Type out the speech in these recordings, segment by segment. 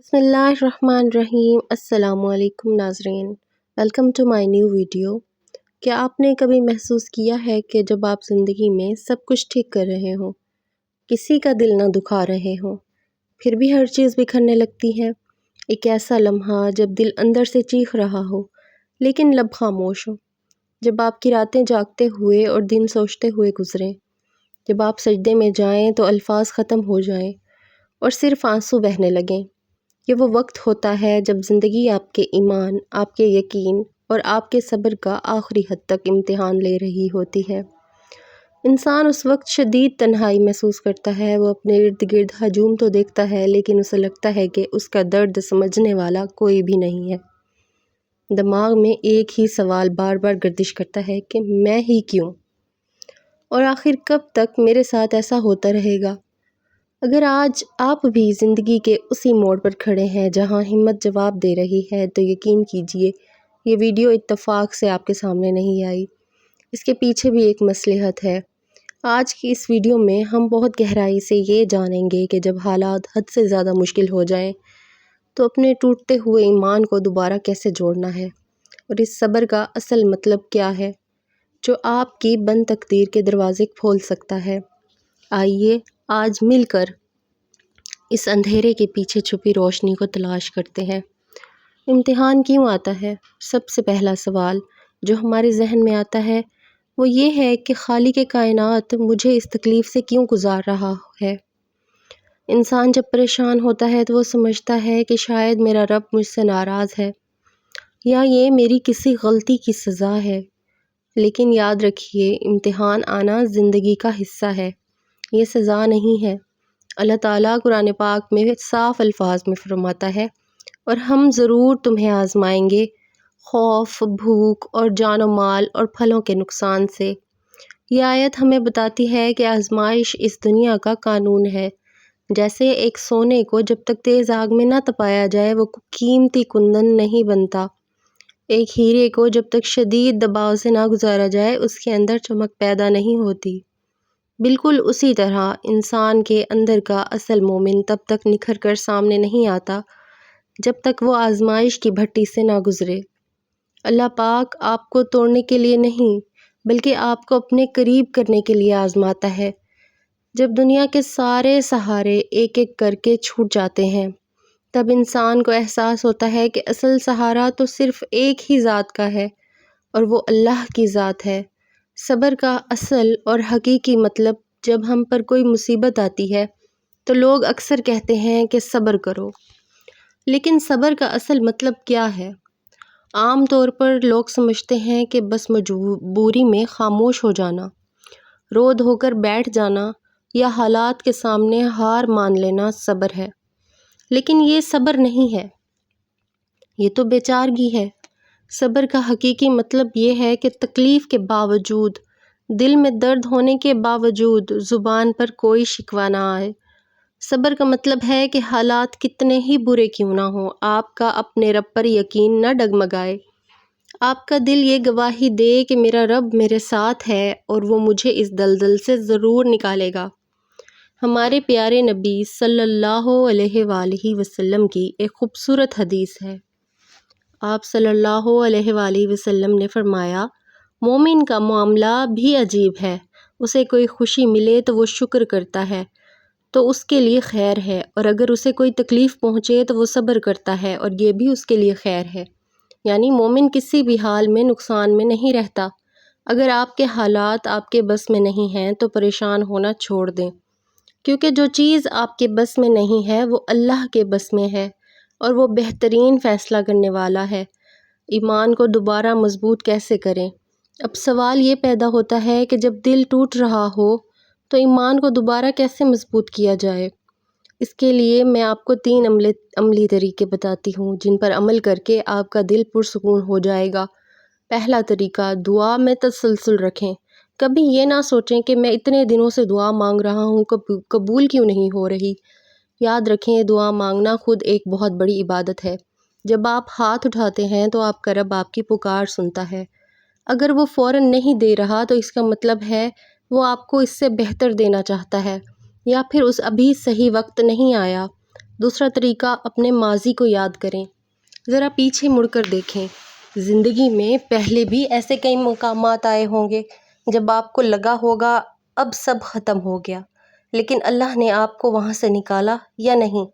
بسم اللہ الرحمن الرحیم۔ السلام علیکم ناظرین، welcome to my new video. کیا آپ نے کبھی محسوس کیا ہے کہ جب آپ زندگی میں سب کچھ ٹھیک کر رہے ہوں، کسی کا دل نہ دکھا رہے ہوں، پھر بھی ہر چیز بکھرنے لگتی ہے؟ ایک ایسا لمحہ جب دل اندر سے چیخ رہا ہو لیکن لب خاموش ہو، جب آپ کی راتیں جاگتے ہوئے اور دن سوچتے ہوئے گزریں، جب آپ سجدے میں جائیں تو الفاظ ختم ہو جائیں اور صرف آنسو بہنے لگیں۔ یہ وہ وقت ہوتا ہے جب زندگی آپ کے ایمان، آپ کے یقین اور آپ کے صبر کا آخری حد تک امتحان لے رہی ہوتی ہے۔ انسان اس وقت شدید تنہائی محسوس کرتا ہے۔ وہ اپنے ارد گرد ہجوم تو دیکھتا ہے لیکن اسے لگتا ہے کہ اس کا درد سمجھنے والا کوئی بھی نہیں ہے۔ دماغ میں ایک ہی سوال بار بار گردش کرتا ہے کہ میں ہی کیوں؟ اور آخر کب تک میرے ساتھ ایسا ہوتا رہے گا؟ اگر آج آپ بھی زندگی کے اسی موڑ پر کھڑے ہیں جہاں ہمت جواب دے رہی ہے تو یقین کیجئے یہ ویڈیو اتفاق سے آپ کے سامنے نہیں آئی، اس کے پیچھے بھی ایک مصلحت ہے۔ آج کی اس ویڈیو میں ہم بہت گہرائی سے یہ جانیں گے کہ جب حالات حد سے زیادہ مشکل ہو جائیں تو اپنے ٹوٹتے ہوئے ایمان کو دوبارہ کیسے جوڑنا ہے، اور اس صبر کا اصل مطلب کیا ہے جو آپ کی بند تقدیر کے دروازے کھول سکتا ہے۔ آئیے آج مل کر اس اندھیرے کے پیچھے چھپی روشنی کو تلاش کرتے ہیں۔ امتحان کیوں آتا ہے؟ سب سے پہلا سوال جو ہمارے ذہن میں آتا ہے وہ یہ ہے کہ خالق کائنات مجھے اس تکلیف سے کیوں گزار رہا ہے؟ انسان جب پریشان ہوتا ہے تو وہ سمجھتا ہے کہ شاید میرا رب مجھ سے ناراض ہے یا یہ میری کسی غلطی کی سزا ہے۔ لیکن یاد رکھیے، امتحان آنا زندگی کا حصہ ہے، یہ سزا نہیں ہے۔ اللہ تعالیٰ قرآن پاک میں صاف الفاظ میں فرماتا ہے، اور ہم ضرور تمہیں آزمائیں گے خوف، بھوک اور جان و مال اور پھلوں کے نقصان سے۔ یہ آیت ہمیں بتاتی ہے کہ آزمائش اس دنیا کا قانون ہے۔ جیسے ایک سونے کو جب تک تیز آگ میں نہ تپایا جائے وہ قیمتی کندن نہیں بنتا، ایک ہیرے کو جب تک شدید دباؤ سے نہ گزارا جائے اس کے اندر چمک پیدا نہیں ہوتی۔ بالکل اسی طرح انسان کے اندر کا اصل مومن تب تک نکھر کر سامنے نہیں آتا جب تک وہ آزمائش کی بھٹی سے نہ گزرے۔ اللہ پاک آپ کو توڑنے کے لیے نہیں بلکہ آپ کو اپنے قریب کرنے کے لیے آزماتا ہے۔ جب دنیا کے سارے سہارے ایک ایک کر کے چھوٹ جاتے ہیں تب انسان کو احساس ہوتا ہے کہ اصل سہارا تو صرف ایک ہی ذات کا ہے، اور وہ اللہ کی ذات ہے۔ صبر کا اصل اور حقیقی مطلب جب ہم پر کوئی مصیبت آتی ہے تو لوگ اکثر کہتے ہیں کہ صبر کرو، لیکن صبر کا اصل مطلب کیا ہے؟ عام طور پر لوگ سمجھتے ہیں کہ بس مجبوری میں خاموش ہو جانا، رو دھو کر بیٹھ جانا یا حالات کے سامنے ہار مان لینا صبر ہے، لیکن یہ صبر نہیں ہے، یہ تو بے چارگی ہے۔ صبر کا حقیقی مطلب یہ ہے کہ تکلیف کے باوجود، دل میں درد ہونے کے باوجود زبان پر کوئی شکوہ نہ آئے۔ صبر کا مطلب ہے کہ حالات کتنے ہی برے کیوں نہ ہوں آپ کا اپنے رب پر یقین نہ ڈگمگائے۔ آپ کا دل یہ گواہی دے کہ میرا رب میرے ساتھ ہے اور وہ مجھے اس دلدل سے ضرور نکالے گا۔ ہمارے پیارے نبی صلی اللہ علیہ وآلہ وسلم کی ایک خوبصورت حدیث ہے۔ آپ صلی اللہ علیہ وآلہ وسلم نے فرمایا، مومن کا معاملہ بھی عجیب ہے، اسے کوئی خوشی ملے تو وہ شکر کرتا ہے تو اس کے لیے خیر ہے، اور اگر اسے کوئی تکلیف پہنچے تو وہ صبر کرتا ہے اور یہ بھی اس کے لیے خیر ہے۔ یعنی مومن کسی بھی حال میں نقصان میں نہیں رہتا۔ اگر آپ کے حالات آپ کے بس میں نہیں ہیں تو پریشان ہونا چھوڑ دیں، کیونکہ جو چیز آپ کے بس میں نہیں ہے وہ اللہ کے بس میں ہے، اور وہ بہترین فیصلہ کرنے والا ہے۔ ایمان کو دوبارہ مضبوط کیسے کریں؟ اب سوال یہ پیدا ہوتا ہے کہ جب دل ٹوٹ رہا ہو تو ایمان کو دوبارہ کیسے مضبوط کیا جائے؟ اس کے لیے میں آپ کو 3 عملی طریقے بتاتی ہوں جن پر عمل کر کے آپ کا دل پرسکون ہو جائے گا۔ پہلا طریقہ، دعا میں تسلسل رکھیں۔ کبھی یہ نہ سوچیں کہ میں اتنے دنوں سے دعا مانگ رہا ہوں، قبول کیوں نہیں ہو رہی۔ یاد رکھیں، دعا مانگنا خود ایک بہت بڑی عبادت ہے۔ جب آپ ہاتھ اٹھاتے ہیں تو آپ کا رب آپ کی پکار سنتا ہے۔ اگر وہ فوراً نہیں دے رہا تو اس کا مطلب ہے وہ آپ کو اس سے بہتر دینا چاہتا ہے، یا پھر ابھی صحیح وقت نہیں آیا۔ دوسرا طریقہ، اپنے ماضی کو یاد کریں، ذرا پیچھے مڑ کر دیکھیں۔ زندگی میں پہلے بھی ایسے کئی مقامات آئے ہوں گے جب آپ کو لگا ہوگا اب سب ختم ہو گیا، لیکن اللہ نے آپ کو وہاں سے نکالا یا نہیں؟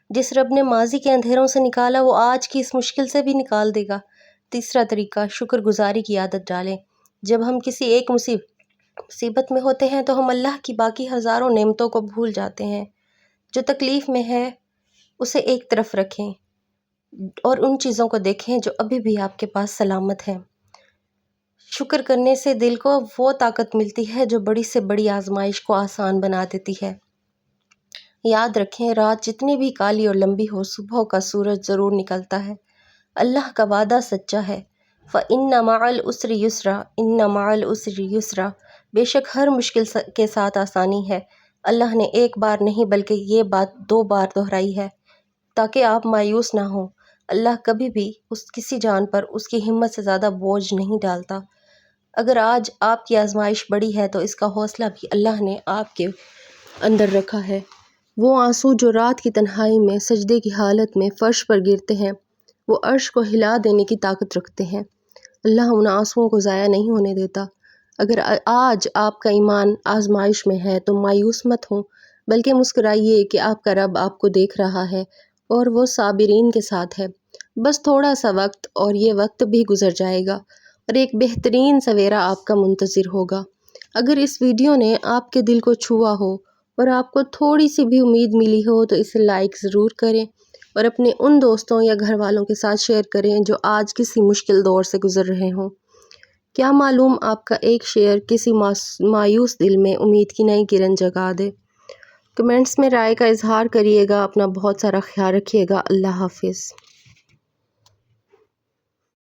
جس رب نے ماضی کے اندھیروں سے نکالا وہ آج کی اس مشکل سے بھی نکال دے گا۔ تیسرا طریقہ، شکر گزاری کی عادت ڈالیں۔ جب ہم کسی ایک مصیبت میں ہوتے ہیں تو ہم اللہ کی باقی ہزاروں نعمتوں کو بھول جاتے ہیں۔ جو تکلیف میں ہے اسے ایک طرف رکھیں اور ان چیزوں کو دیکھیں جو ابھی بھی آپ کے پاس سلامت ہیں۔ شکر کرنے سے دل کو وہ طاقت ملتی ہے جو بڑی سے بڑی آزمائش کو آسان بنا دیتی ہے۔ یاد رکھیں، رات جتنی بھی کالی اور لمبی ہو، صبح کا سورج ضرور نکلتا ہے۔ اللہ کا وعدہ سچا ہے، فَإِنَّ مَعَ الْعُسْرِ يُسْرًا، إِنَّ مَعَ الْعُسْرِ يُسْرًا، بے شک ہر مشکل کے ساتھ آسانی ہے۔ اللہ نے ایک بار نہیں بلکہ یہ بات 2 بار دہرائی ہے تاکہ آپ مایوس نہ ہوں۔ اللہ کبھی بھی کسی جان پر اس کی ہمت سے زیادہ بوجھ نہیں ڈالتا۔ اگر آج آپ کی آزمائش بڑی ہے تو اس کا حوصلہ بھی اللہ نے آپ کے اندر رکھا ہے۔ وہ آنسو جو رات کی تنہائی میں سجدے کی حالت میں فرش پر گرتے ہیں وہ عرش کو ہلا دینے کی طاقت رکھتے ہیں۔ اللہ ان آنسوؤں کو ضائع نہیں ہونے دیتا۔ اگر آج آپ کا ایمان آزمائش میں ہے تو مایوس مت ہوں، بلکہ مسکرائیے کہ آپ کا رب آپ کو دیکھ رہا ہے اور وہ صابرین کے ساتھ ہے۔ بس تھوڑا سا وقت اور یہ وقت بھی گزر جائے گا اور ایک بہترین سویرا آپ کا منتظر ہوگا۔ اگر اس ویڈیو نے آپ کے دل کو چھوا ہو اور آپ کو تھوڑی سی بھی امید ملی ہو تو اسے لائک ضرور کریں اور اپنے ان دوستوں یا گھر والوں کے ساتھ شیئر کریں جو آج کسی مشکل دور سے گزر رہے ہوں۔ کیا معلوم آپ کا ایک شیئر کسی مایوس دل میں امید کی نئی کرن جگا دے۔ کمنٹس میں رائے کا اظہار کریے گا۔ اپنا بہت سارا خیال رکھیے گا۔ اللہ حافظ۔